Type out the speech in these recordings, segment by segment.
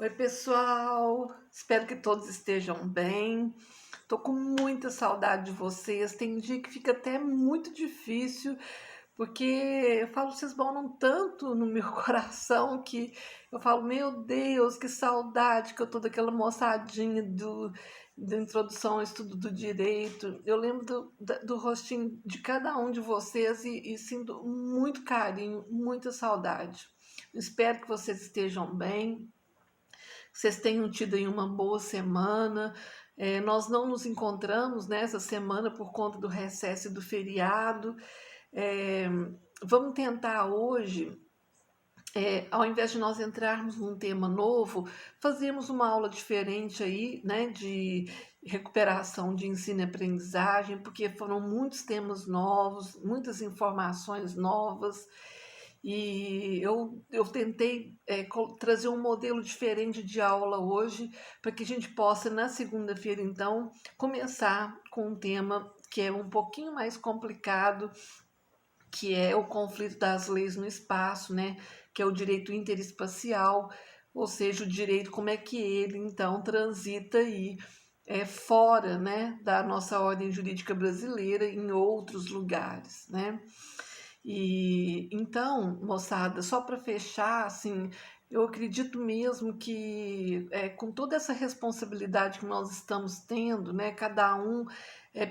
Oi, pessoal. Espero que todos estejam bem. Tô com muita saudade de vocês. Tem dia que fica até muito difícil, porque eu falo, vocês moram tanto no meu coração que eu falo, meu Deus, que saudade que eu tô daquela moçadinha da introdução ao estudo do direito. Eu lembro do rostinho de cada um de vocês e sinto muito carinho, muita saudade. Espero que vocês estejam bem, vocês tenham tido aí uma boa semana. Nós não nos encontramos nessa semana por conta do recesso e do feriado. É, Vamos tentar hoje, ao invés de nós entrarmos num tema novo, fazermos uma aula diferente aí, né, de recuperação de ensino e aprendizagem, porque foram muitos temas novos, muitas informações novas. E eu tentei trazer um modelo diferente de aula hoje, para que a gente possa, na segunda-feira, então, começar com um tema que é um pouquinho mais complicado, que é o conflito das leis no espaço, né? Que é o direito interespacial, ou seja, o direito, como é que ele, então, transita aí fora, né, da nossa ordem jurídica brasileira, em outros lugares, né? E então, moçada, só para fechar, assim, eu acredito mesmo que com toda essa responsabilidade que nós estamos tendo, né, cada um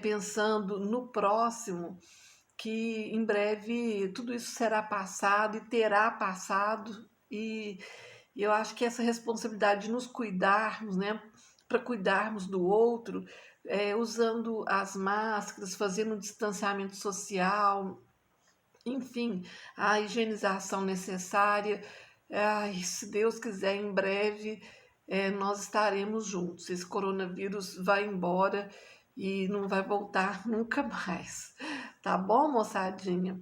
pensando no próximo, que em breve tudo isso será passado e terá passado, e eu acho que essa responsabilidade de nos cuidarmos, né, para cuidarmos do outro, usando as máscaras, fazendo um distanciamento social, enfim, a higienização necessária. Ai, se Deus quiser, em breve nós estaremos juntos. Esse coronavírus vai embora e não vai voltar nunca mais. Tá bom, moçadinha?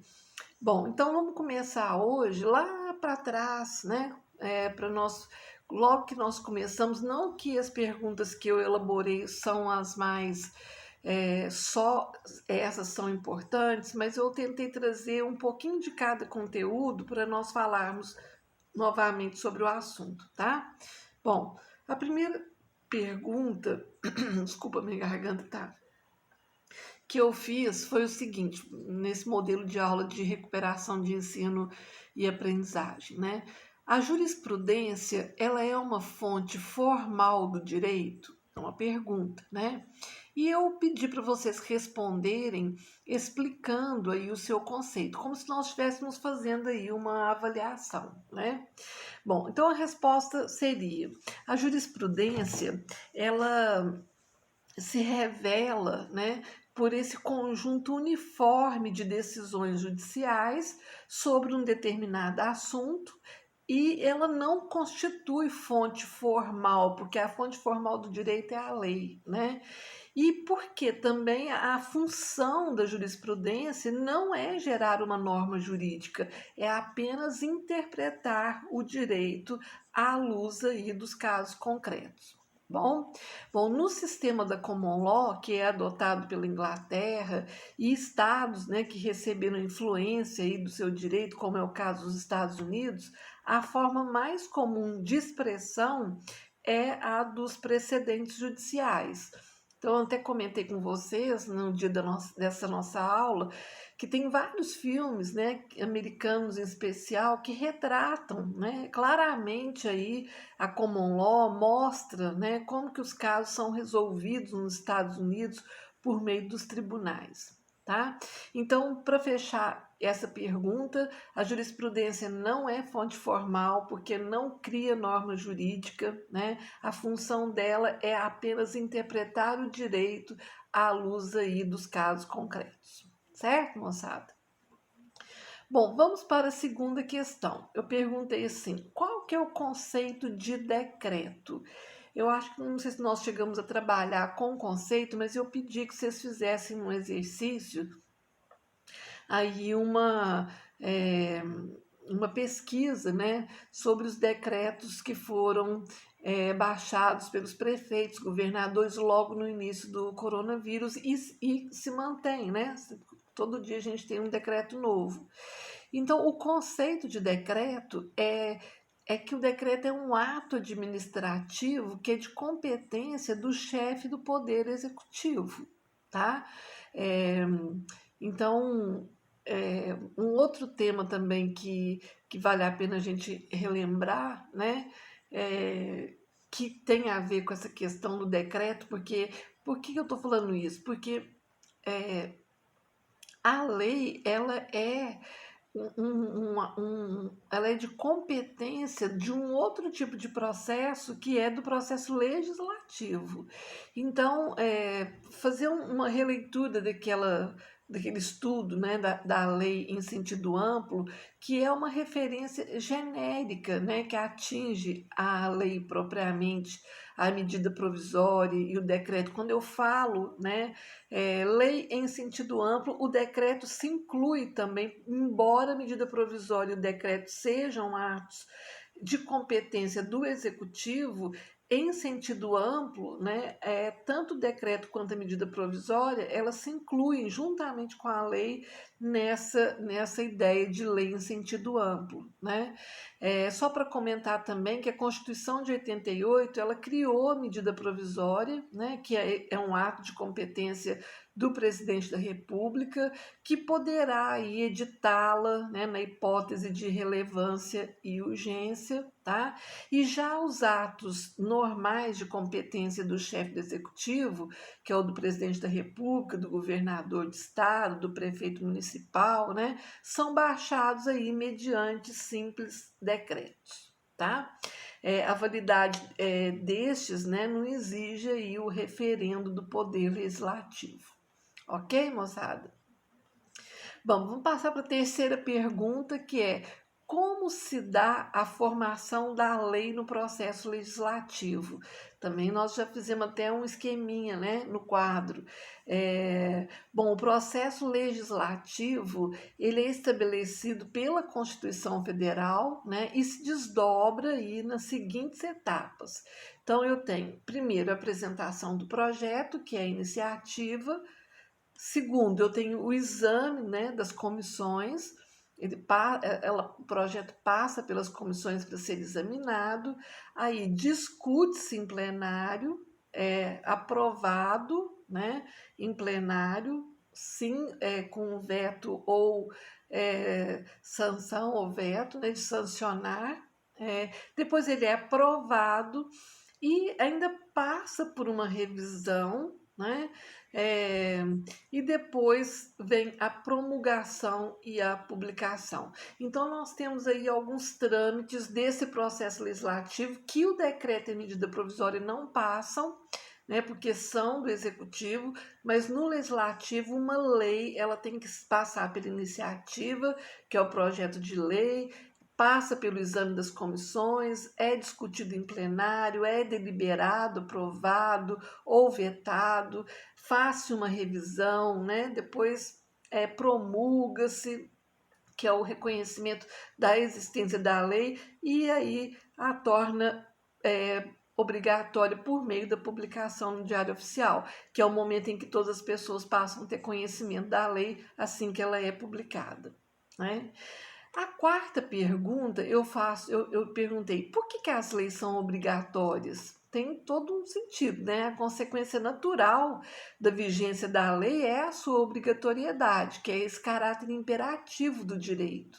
Bom, então vamos começar hoje lá para trás, né? Para nós, logo que nós começamos, não que as perguntas que eu elaborei são as mais só essas são importantes, mas eu tentei trazer um pouquinho de cada conteúdo para nós falarmos novamente sobre o assunto, tá? Bom, a primeira pergunta, desculpa, minha garganta tá, que eu fiz foi o seguinte, nesse modelo de aula de recuperação de ensino e aprendizagem, né? A jurisprudência, ela é uma fonte formal do direito? É uma pergunta, né? E eu pedi para vocês responderem explicando aí o seu conceito, como se nós estivéssemos fazendo aí uma avaliação, né? Bom, então a resposta seria: a jurisprudência, ela se revela, né, por esse conjunto uniforme de decisões judiciais sobre um determinado assunto, e ela não constitui fonte formal, porque a fonte formal do direito é a lei, né? E porque também a função da jurisprudência não é gerar uma norma jurídica, é apenas interpretar o direito à luz aí dos casos concretos. Bom, bom, no sistema da common law, que é adotado pela Inglaterra e estados, né, que receberam influência aí do seu direito, como é o caso dos Estados Unidos, a forma mais comum de expressão é a dos precedentes judiciais. Então, eu até comentei com vocês no dia dessa nossa aula que tem vários filmes, né, americanos em especial, que retratam, né, claramente aí a common law, mostra, né, como que os casos são resolvidos nos Estados Unidos por meio dos tribunais, tá? Então, para fechar essa pergunta, a jurisprudência não é fonte formal porque não cria norma jurídica, né? A função dela é apenas interpretar o direito à luz aí dos casos concretos. Certo, moçada? Bom, vamos para a segunda questão. Eu perguntei assim: qual que é o conceito de decreto? Eu acho que não sei se nós chegamos a trabalhar com o conceito, mas eu pedi que vocês fizessem um exercício aí uma pesquisa, né, sobre os decretos que foram baixados pelos prefeitos, governadores logo no início do coronavírus e se mantém, né? Todo dia a gente tem um decreto novo. Então, o conceito de decreto é é que o decreto é um ato administrativo que é de competência do chefe do Poder Executivo, tá? É, então, um outro tema também que vale a pena a gente relembrar, né? É, que tem a ver com essa questão do decreto, porque por que eu estou falando isso? Porque a lei, ela é de competência de um outro tipo de processo, que é do processo legislativo. Então, fazer uma releitura daquele estudo, né, da lei em sentido amplo, que é uma referência genérica, né, que atinge a lei propriamente, a medida provisória e o decreto. Quando eu falo, né, lei em sentido amplo, o decreto se inclui também, embora a medida provisória e o decreto sejam atos de competência do executivo, em sentido amplo, né, tanto o decreto quanto a medida provisória, elas se incluem juntamente com a lei nessa ideia de lei em sentido amplo, né? Só para comentar também que a Constituição de 88, ela criou a medida provisória, né, que é um ato de competência do presidente da República, que poderá aí editá-la, né, na hipótese de relevância e urgência, tá? E já os atos normais de competência do chefe do executivo, que é o do presidente da República, do governador de estado, do prefeito municipal, né, são baixados aí mediante simples decretos, tá? A validade destes, né, não exige aí o referendo do Poder Legislativo. Ok, moçada? Bom, vamos passar para a terceira pergunta, que é como se dá a formação da lei no processo legislativo? Também nós já fizemos até um esqueminha, né, no quadro. Bom, o processo legislativo, ele é estabelecido pela Constituição Federal, né, e se desdobra aí nas seguintes etapas. Então, eu tenho, primeiro, a apresentação do projeto, que é a iniciativa. Segundo, eu tenho o exame, né, das comissões. O projeto passa pelas comissões para ser examinado, aí discute-se em plenário, é aprovado, né, em plenário, sim, com veto ou sanção ou veto, né, de sancionar. Depois ele é aprovado e ainda passa por uma revisão, né? É, e depois vem a promulgação e a publicação. Então, nós temos aí alguns trâmites desse processo legislativo que o decreto e a medida provisória não passam, né, porque são do executivo, mas no legislativo uma lei ela tem que passar pela iniciativa, que é o projeto de lei, passa pelo exame das comissões, é discutido em plenário, é deliberado, aprovado ou vetado, faz-se uma revisão, né? Depois promulga-se, que é o reconhecimento da existência da lei, e aí a torna obrigatória por meio da publicação no Diário Oficial, que é o momento em que todas as pessoas passam a ter conhecimento da lei assim que ela é publicada, né? A quarta pergunta eu perguntei por que as leis são obrigatórias? Tem todo um sentido, né? A consequência natural da vigência da lei é a sua obrigatoriedade, que é esse caráter imperativo do direito.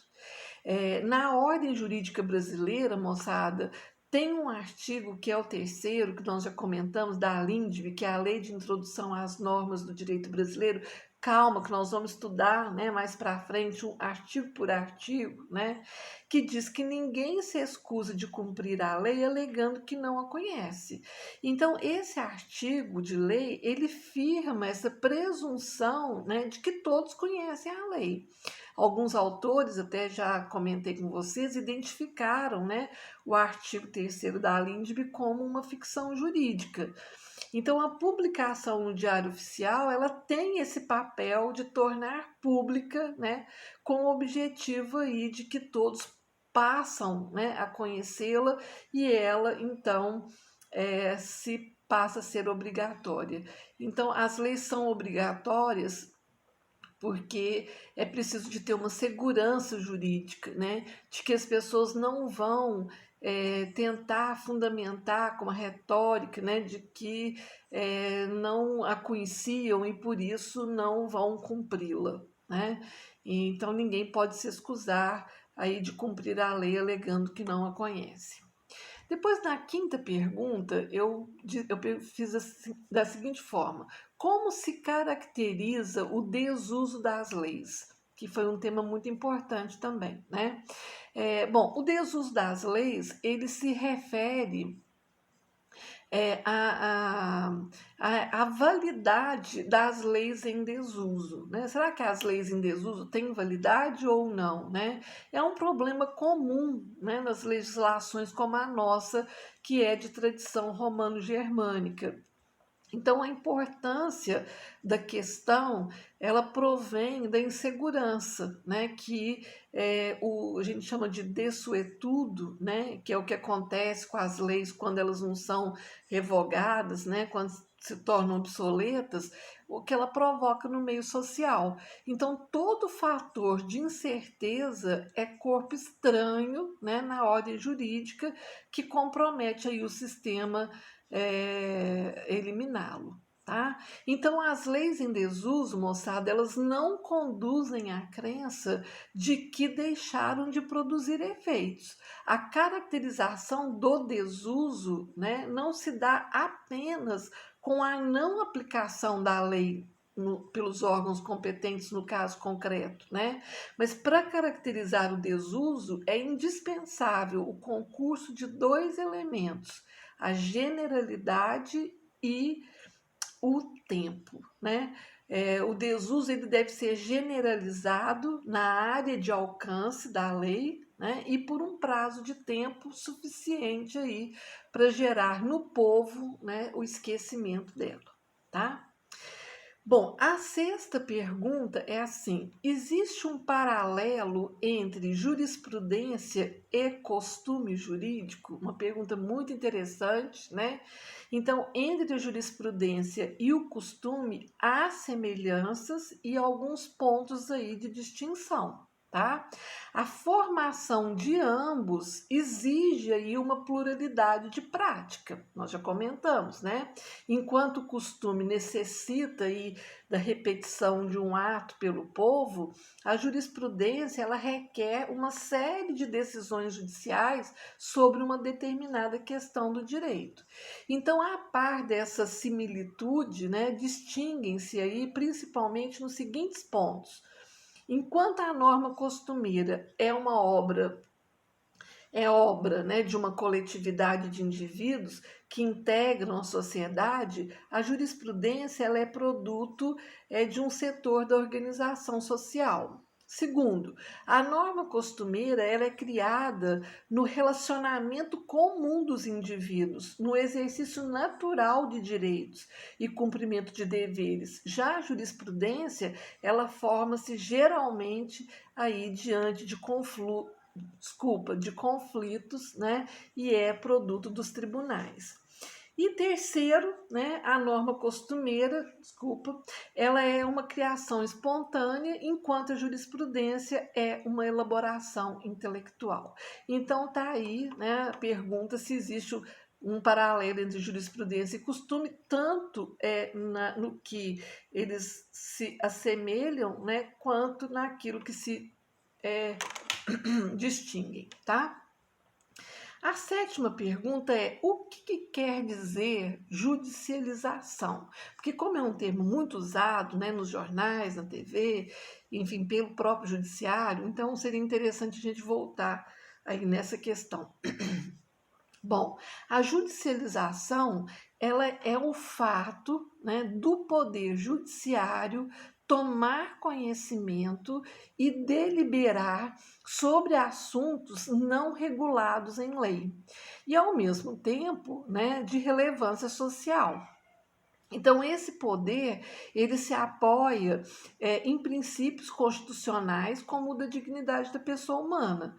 Na ordem jurídica brasileira, moçada, tem um artigo que é o terceiro, que nós já comentamos, da LINDB, que é a Lei de Introdução às Normas do Direito Brasileiro. Calma, que nós vamos estudar, né, mais para frente, um artigo por artigo, né, que diz que ninguém se excusa de cumprir a lei alegando que não a conhece. Então, esse artigo de lei, ele firma essa presunção, né, de que todos conhecem a lei. Alguns autores, até já comentei com vocês, identificaram, né, o artigo 3º da LINDB como uma ficção jurídica. Então, a publicação no Diário Oficial, ela tem esse papel de tornar pública, né, com o objetivo aí de que todos passam, né, a conhecê-la e ela, então, se passa a ser obrigatória. Então, as leis são obrigatórias porque é preciso de ter uma segurança jurídica, né, de que as pessoas não vão tentar fundamentar com a retórica, né, de que não a conheciam e por isso não vão cumpri-la, né? Então ninguém pode se excusar aí de cumprir a lei alegando que não a conhece. Depois, na quinta pergunta, eu fiz da seguinte forma: como se caracteriza o desuso das leis? Que foi um tema muito importante também, né? Bom, o desuso das leis, ele se refere à validade das leis em desuso, né? Será que as leis em desuso têm validade ou não, né? É um problema comum, né, nas legislações como a nossa, que é de tradição romano-germânica. Então, a importância da questão, ela provém da insegurança, né? Que a gente chama de desuetudo, né? Que é o que acontece com as leis quando elas não são revogadas, né? Quando se tornam obsoletas, o que ela provoca no meio social. Então, todo fator de incerteza é corpo estranho, né? Na ordem jurídica, que compromete aí o sistema eliminá-lo. Tá? Então, as leis em desuso, moçada, elas não conduzem à crença de que deixaram de produzir efeitos. A caracterização do desuso, né, não se dá apenas com a não aplicação da lei pelos órgãos competentes no caso concreto, né? Mas para caracterizar o desuso é indispensável o concurso de dois elementos: a generalidade e o tempo, né? O desuso ele deve ser generalizado na área de alcance da lei, né? E por um prazo de tempo suficiente aí para gerar no povo, né, o esquecimento dela, tá? Bom, a sexta pergunta é assim: existe um paralelo entre jurisprudência e costume jurídico? Uma pergunta muito interessante, né? Então, entre a jurisprudência e o costume, há semelhanças e alguns pontos aí de distinção. Tá? A formação de ambos exige aí uma pluralidade de prática, nós já comentamos, né? Enquanto o costume necessita aí da repetição de um ato pelo povo, a jurisprudência ela requer uma série de decisões judiciais sobre uma determinada questão do direito. Então, a par dessa similitude, né, distinguem-se aí principalmente nos seguintes pontos. Enquanto a norma costumeira é obra, né, de uma coletividade de indivíduos que integram a sociedade, a jurisprudência ela é produto de um setor da organização social. Segundo, a norma costumeira ela é criada no relacionamento comum dos indivíduos, no exercício natural de direitos e cumprimento de deveres. Já a jurisprudência, ela forma-se geralmente aí diante de conflitos, né? E é produto dos tribunais. E terceiro, né, a norma costumeira, ela é uma criação espontânea, enquanto a jurisprudência é uma elaboração intelectual. Então tá aí, né, a pergunta se existe um paralelo entre jurisprudência e costume, tanto no que eles se assemelham, né, quanto naquilo que se distinguem, tá? A sétima pergunta é: o que quer dizer judicialização? Porque, como é um termo muito usado, né, nos jornais, na TV, enfim, pelo próprio judiciário, então seria interessante a gente voltar aí nessa questão. Bom, a judicialização ela é o fato, né, do poder judiciário tomar conhecimento e deliberar sobre assuntos não regulados em lei e, ao mesmo tempo, né, de relevância social. Então, esse poder, ele se apoia em princípios constitucionais, como o da dignidade da pessoa humana.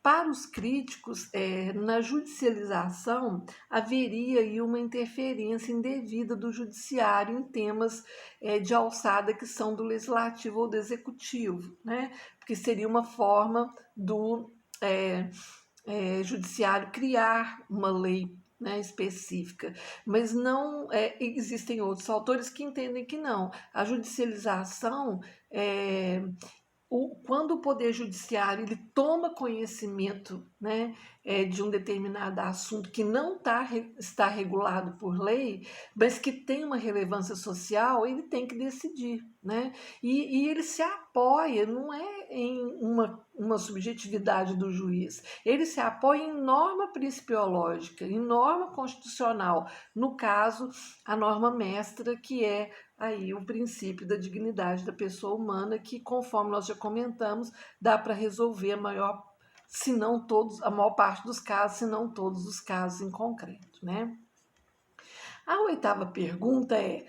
Para os críticos, na judicialização, haveria aí uma interferência indevida do judiciário em temas de alçada que são do legislativo ou do executivo, né? Porque seria uma forma do judiciário criar uma lei, né, específica, mas não existem outros autores que entendem que não. A judicialização é, quando o Poder Judiciário ele toma conhecimento, né, de um determinado assunto que não está regulado por lei, mas que tem uma relevância social, ele tem que decidir. Né? E ele se apoia, não é em uma subjetividade do juiz, ele se apoia em norma principiológica, em norma constitucional, no caso, a norma mestra, que é aí o princípio da dignidade da pessoa humana, que, conforme nós já comentamos, dá para resolver se não todos, a maior parte dos casos, se não todos os casos em concreto, né? A oitava pergunta é: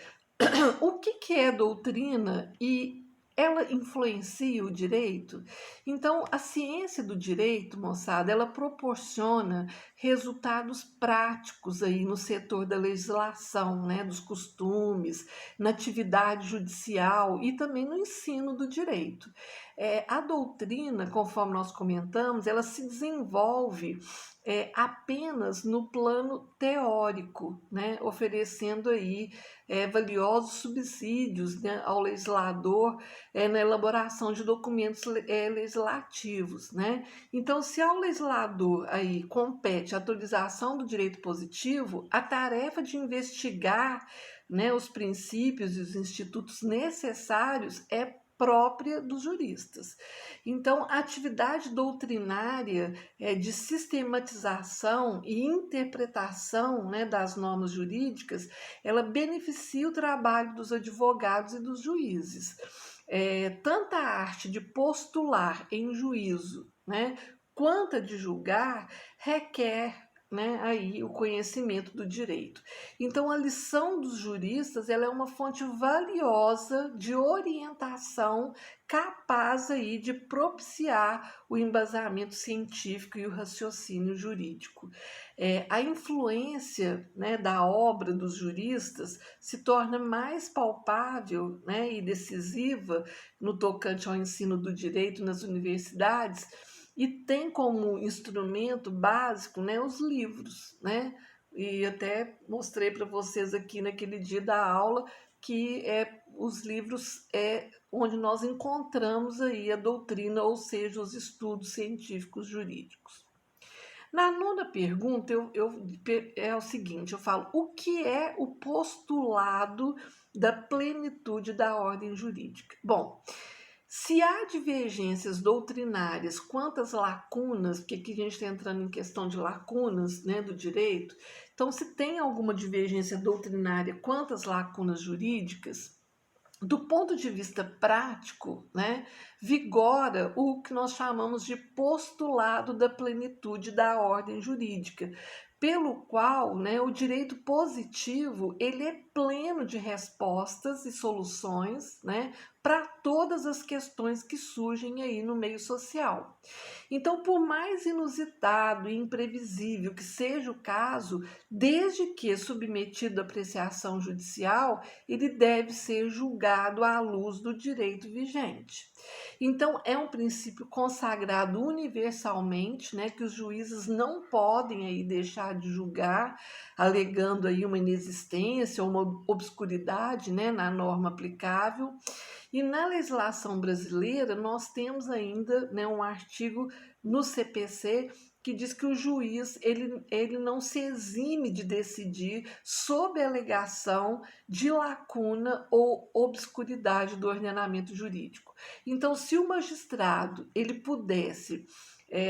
o que é doutrina e ela influencia o direito? Então, a ciência do direito, moçada, ela proporciona resultados práticos aí no setor da legislação, né, dos costumes, na atividade judicial e também no ensino do direito. A doutrina, conforme nós comentamos, ela se desenvolve apenas no plano teórico, né, oferecendo aí valiosos subsídios, né, ao legislador na elaboração de documentos legislativos. Né? Então, se ao legislador aí compete a atualização do direito positivo, a tarefa de investigar, né, os princípios e os institutos necessários é própria dos juristas. Então, a atividade doutrinária de sistematização e interpretação, né, das normas jurídicas, ela beneficia o trabalho dos advogados e dos juízes. Tanto a arte de postular em juízo, né, quanto a de julgar, requer, né, aí o conhecimento do direito. Então, a lição dos juristas ela é uma fonte valiosa de orientação capaz aí de propiciar o embasamento científico e o raciocínio jurídico. A influência, né, da obra dos juristas se torna mais palpável, né, e decisiva no tocante ao ensino do direito nas universidades e tem como instrumento básico, né, os livros, né? E até mostrei para vocês aqui naquele dia da aula que os livros onde nós encontramos aí a doutrina, ou seja, os estudos científicos jurídicos. Na nona pergunta, é o seguinte: eu falo, o que é o postulado da plenitude da ordem jurídica? Bom, se há divergências doutrinárias quanto às lacunas, porque aqui a gente está entrando em questão de lacunas, né, do direito, então se tem alguma divergência doutrinária quanto às lacunas jurídicas, do ponto de vista prático, né, vigora o que nós chamamos de postulado da plenitude da ordem jurídica, pelo qual, né, o direito positivo ele é pleno de respostas e soluções, né, para todas as questões que surgem aí no meio social. Então, por mais inusitado e imprevisível que seja o caso, desde que submetido à apreciação judicial, ele deve ser julgado à luz do direito vigente. Então, é um princípio consagrado universalmente, né, que os juízes não podem aí deixar de julgar, alegando aí uma inexistência ou uma obscuridade, né, na norma aplicável. E na legislação brasileira, nós temos ainda, né, um artigo no CPC que diz que o juiz ele não se exime de decidir sob a alegação de lacuna ou obscuridade do ordenamento jurídico. Então, se o magistrado ele pudesse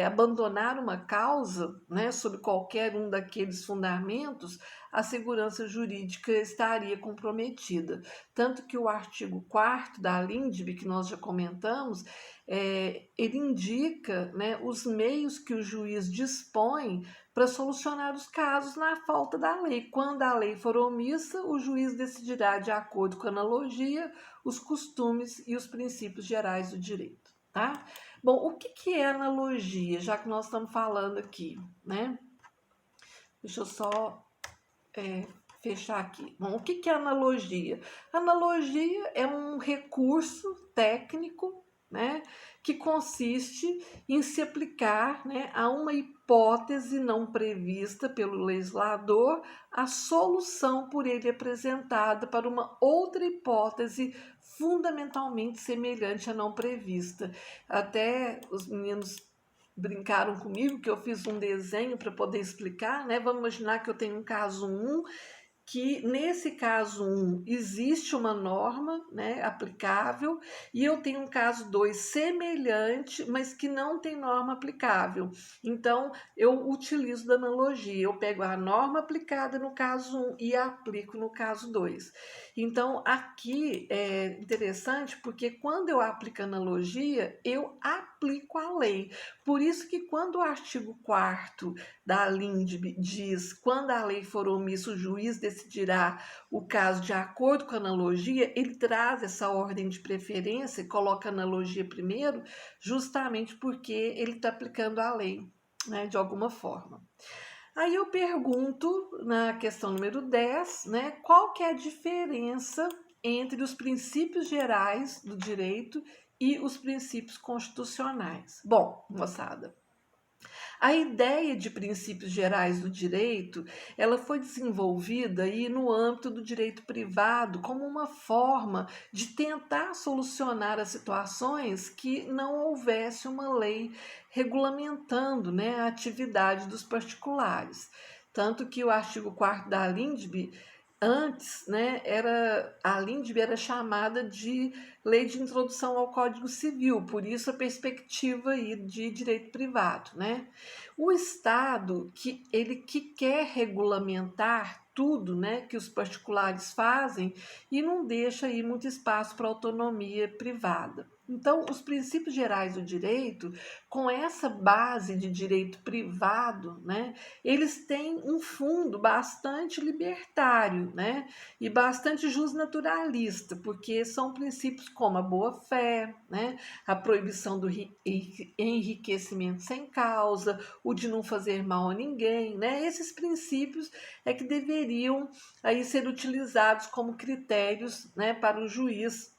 abandonar uma causa, né, sob qualquer um daqueles fundamentos, a segurança jurídica estaria comprometida. Tanto que o artigo 4º da LINDB, que nós já comentamos, ele indica, né, os meios que o juiz dispõe para solucionar os casos na falta da lei. Quando a lei for omissa, o juiz decidirá de acordo com a analogia, os costumes e os princípios gerais do direito. Tá? Bom, o que é analogia, já que nós estamos falando aqui, né? Deixa eu só fechar aqui. Bom, o que é analogia? Analogia é um recurso técnico, né, que consiste em se aplicar, né, a uma hipótese não prevista pelo legislador a solução por ele apresentada para uma outra hipótese fundamentalmente semelhante à não prevista. Até os meninos brincaram comigo que eu fiz um desenho para poder explicar, né? Vamos imaginar que eu tenho um caso 1, que nesse caso 1 existe uma norma, né, aplicável, e eu tenho um caso 2 semelhante, mas que não tem norma aplicável. Então, eu utilizo da analogia, eu pego a norma aplicada no caso 1 e aplico no caso 2. Então, aqui é interessante porque quando eu aplico a analogia, eu aplico a lei. Por isso que quando o artigo 4º da LINDB diz: quando a lei for omissa, o juiz decidirá o caso de acordo com a analogia, ele traz essa ordem de preferência, coloca a analogia primeiro, justamente porque ele está aplicando a lei, né, de alguma forma. Aí eu pergunto, na questão número 10, né, qual que é a diferença entre os princípios gerais do direito e os princípios constitucionais? Bom, moçada, a ideia de princípios gerais do direito, ela foi desenvolvida aí no âmbito do direito privado como uma forma de tentar solucionar as situações que não houvesse uma lei regulamentando, né, a atividade dos particulares. Tanto que o artigo 4º da LINDB, antes, né, a LINDB era chamada de Lei de Introdução ao Código Civil, por isso a perspectiva aí de direito privado, né? O Estado que quer regulamentar tudo, né, que os particulares fazem e não deixa aí muito espaço para autonomia privada. Então, os princípios gerais do direito, com essa base de direito privado, né, eles têm um fundo bastante libertário, né, e bastante justnaturalista, porque são princípios como a boa-fé, né, a proibição do enriquecimento sem causa, o de não fazer mal a ninguém, né? Esses princípios é que deveriam aí ser utilizados como critérios, né, para o juiz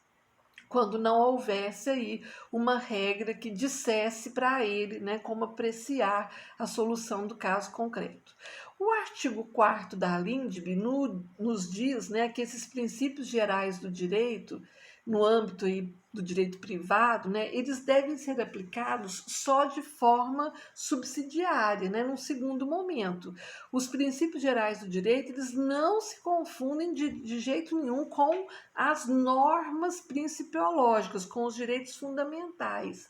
quando não houvesse aí uma regra que dissesse para ele, né, como apreciar a solução do caso concreto. O artigo 4º da LINDB nos diz, né, que esses princípios gerais do direito, no âmbito aí do direito privado, né, eles devem ser aplicados só de forma subsidiária, né, num segundo momento. Os princípios gerais do direito, eles não se confundem de jeito nenhum com as normas principiológicas, com os direitos fundamentais,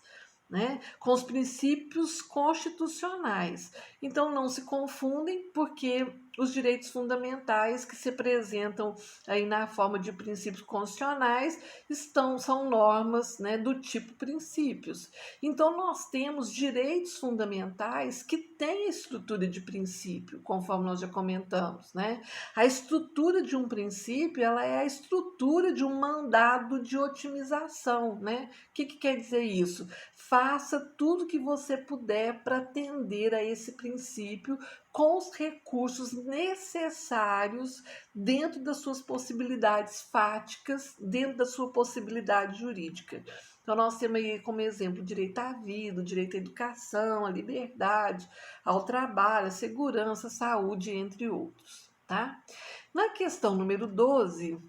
né? Com os princípios constitucionais. Então, não se confundem, porque os direitos fundamentais que se apresentam aí na forma de princípios constitucionais são normas, né, do tipo princípios. Então, nós temos direitos fundamentais que têm estrutura de princípio, conforme nós já comentamos, né? A estrutura de um princípio, ela é a estrutura de um mandado de otimização, né? O que quer dizer isso? Faça tudo que você puder para atender a esse princípio com os recursos necessários dentro das suas possibilidades fáticas, dentro da sua possibilidade jurídica. Então, nós temos aí como exemplo o direito à vida, o direito à educação, à liberdade, ao trabalho, à segurança, à saúde, entre outros, tá? Na questão número 12,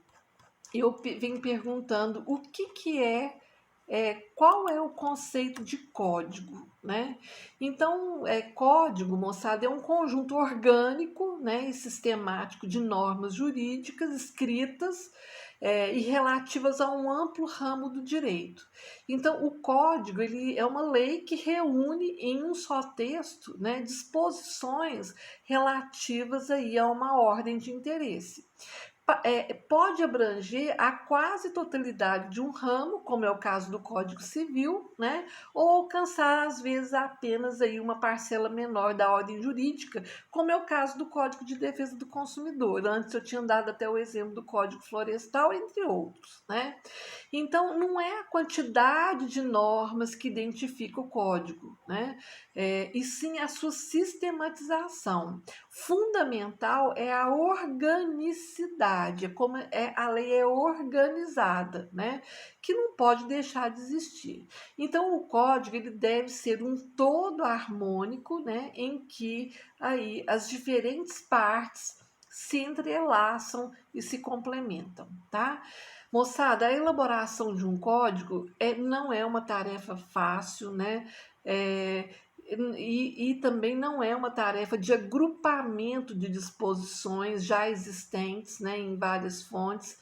eu venho perguntando o que qual é o conceito de código, né? Então, código, moçada, é um conjunto orgânico, né, e sistemático de normas jurídicas escritas e relativas a um amplo ramo do direito. Então, o código ele é uma lei que reúne em um só texto, né, disposições relativas aí a uma ordem de interesse. Pode abranger a quase totalidade de um ramo, como é o caso do Código Civil, né? Ou alcançar, às vezes, apenas aí uma parcela menor da ordem jurídica, como é o caso do Código de Defesa do Consumidor. Antes eu tinha dado até o exemplo do Código Florestal, entre outros, né? Então, não é a quantidade de normas que identifica o código, né? E sim a sua sistematização. Fundamental é a organicidade, é como a lei é organizada, né? Que não pode deixar de existir. Então, o código ele deve ser um todo harmônico, né? Em que aí as diferentes partes se entrelaçam e se complementam, tá? Moçada, a elaboração de um código não é uma tarefa fácil, né? É, e também não é uma tarefa de agrupamento de disposições já existentes, né, em várias fontes,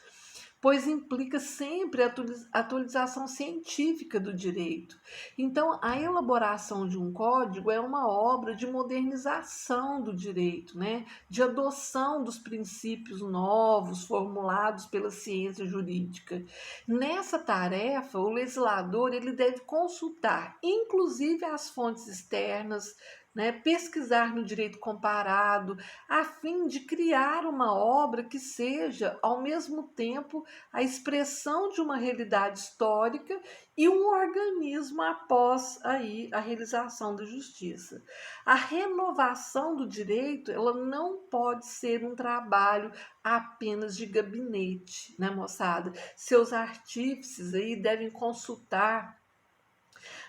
pois implica sempre a atualização científica do direito. Então, a elaboração de um código é uma obra de modernização do direito, né, de adoção dos princípios novos formulados pela ciência jurídica. Nessa tarefa, o legislador ele deve consultar, inclusive as fontes externas, né, pesquisar no direito comparado, a fim de criar uma obra que seja, ao mesmo tempo, a expressão de uma realidade histórica e um organismo após aí a realização da justiça. A renovação do direito, ela não pode ser um trabalho apenas de gabinete, né, moçada? Seus artífices aí devem consultar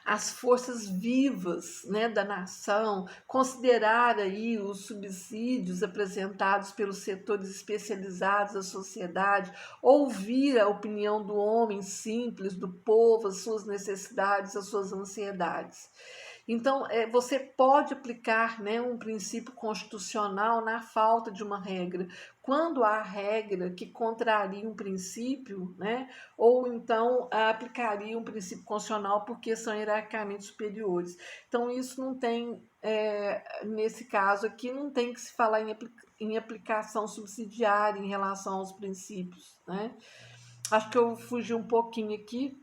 as forças vivas, né, da nação, considerar aí os subsídios apresentados pelos setores especializados da sociedade, ouvir a opinião do homem simples, do povo, as suas necessidades, as suas ansiedades. Então, você pode aplicar, né, um princípio constitucional na falta de uma regra, quando há regra que contraria um princípio, né, ou então aplicaria um princípio constitucional porque são hierarquicamente superiores. Então, isso não tem, nesse caso aqui, não tem que se falar em aplicação subsidiária em relação aos princípios, né? Acho que eu fugi um pouquinho aqui,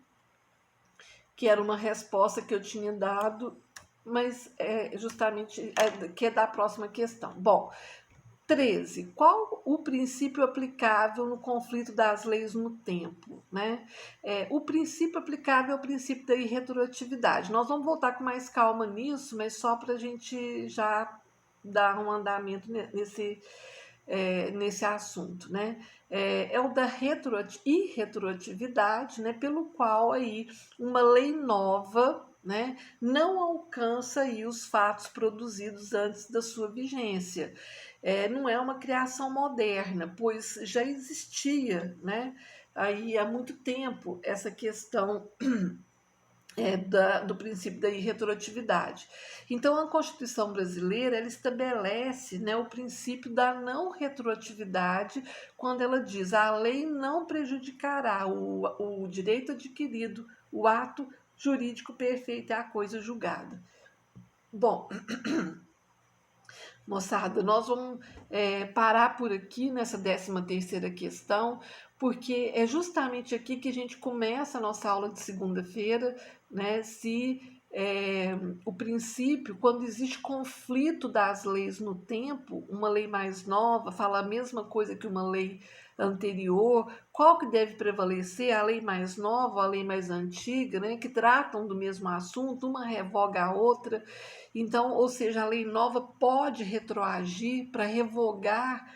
que era uma resposta que eu tinha dado, mas é justamente que é da próxima questão. Bom, 13. Qual o princípio aplicável no conflito das leis no tempo? Né? O princípio aplicável é o princípio da irretroatividade. Nós vamos voltar com mais calma nisso, mas só para a gente já dar um andamento nesse assunto, né? É o da irretroatividade, né? Pelo qual aí uma lei nova, né, não alcança aí os fatos produzidos antes da sua vigência. Não é uma criação moderna, pois já existia, né, aí há muito tempo essa questão do princípio da irretroatividade. Então, a Constituição brasileira ela estabelece, né, o princípio da não retroatividade quando ela diz a lei não prejudicará o direito adquirido, o ato jurídico perfeito é a coisa julgada. Bom, moçada, nós vamos parar por aqui nessa 13ª questão, porque é justamente aqui que a gente começa a nossa aula de segunda-feira, né? Se o princípio, quando existe conflito das leis no tempo, uma lei mais nova fala a mesma coisa que uma lei anterior, qual que deve prevalecer, a lei mais nova ou a lei mais antiga, né? Que tratam do mesmo assunto, uma revoga a outra. Então, ou seja, a lei nova pode retroagir para revogar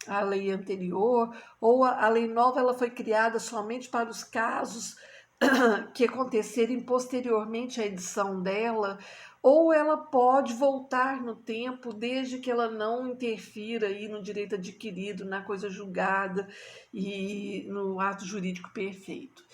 a lei anterior, ou a lei nova ela foi criada somente para os casos que acontecerem posteriormente à edição dela, ou ela pode voltar no tempo desde que ela não interfira aí no direito adquirido, na coisa julgada e no ato jurídico perfeito.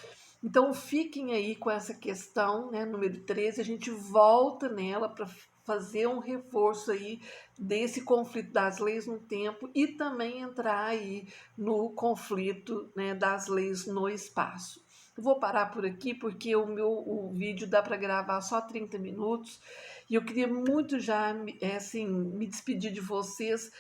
Então, fiquem aí com essa questão, né, número 13, a gente volta nela para fazer um reforço aí desse conflito das leis no tempo e também entrar aí no conflito, né, das leis no espaço. Eu vou parar por aqui porque o vídeo dá para gravar só 30 minutos e eu queria muito já assim, me despedir de vocês,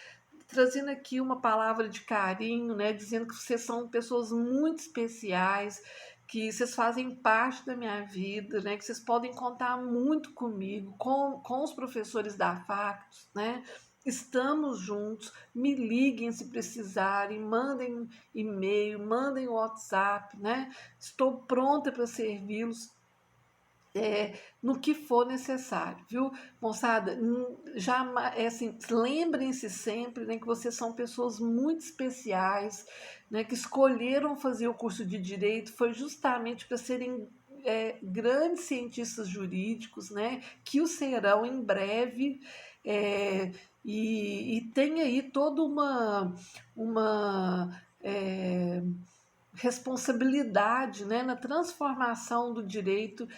trazendo aqui uma palavra de carinho, né, dizendo que vocês são pessoas muito especiais, que vocês fazem parte da minha vida, né, que vocês podem contar muito comigo, com os professores da Factos, né, estamos juntos, me liguem se precisarem, mandem e-mail, mandem WhatsApp, né, estou pronta para servi-los no que for necessário, viu? Moçada, assim, lembrem-se sempre, né, que vocês são pessoas muito especiais, né, que escolheram fazer o curso de Direito foi justamente para serem grandes cientistas jurídicos, né, que o serão em breve, é, e tem aí toda uma responsabilidade, né, na transformação do direito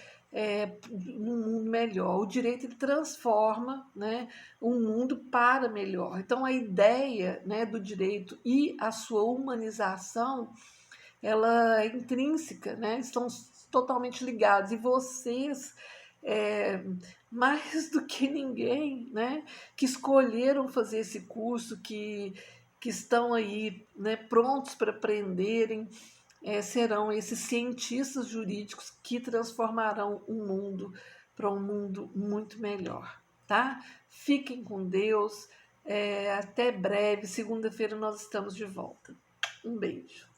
num mundo melhor. O direito ele transforma, né, um mundo para melhor. Então, a ideia, né, do direito e a sua humanização, ela é intrínseca, né, estão totalmente ligados. E vocês, é, mais do que ninguém, né, que escolheram fazer esse curso, que estão aí, né, prontos para aprenderem, serão esses cientistas jurídicos que transformarão o mundo para um mundo muito melhor, tá? Fiquem com Deus, até breve, segunda-feira nós estamos de volta. Um beijo.